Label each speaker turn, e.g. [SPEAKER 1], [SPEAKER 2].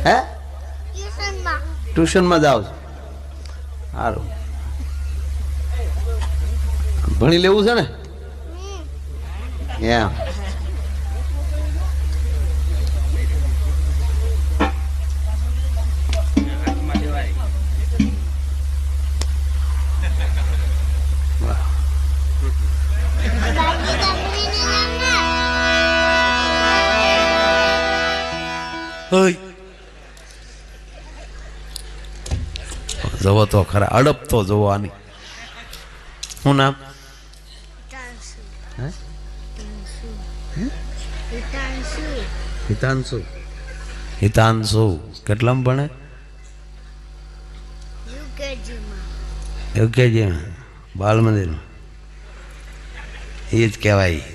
[SPEAKER 1] હે ટ્યુશનમાં જાઓ છો? સારું, ભણી લેવું છે ને એમ. જવો તો ખરા, અડપ તો જોવાની. શું નામ? હિતાંશુ. હિતાંશુ કેટલામાં ભણે? યુકેજી બાલ મંદિરમાં. એ જ કહેવાય.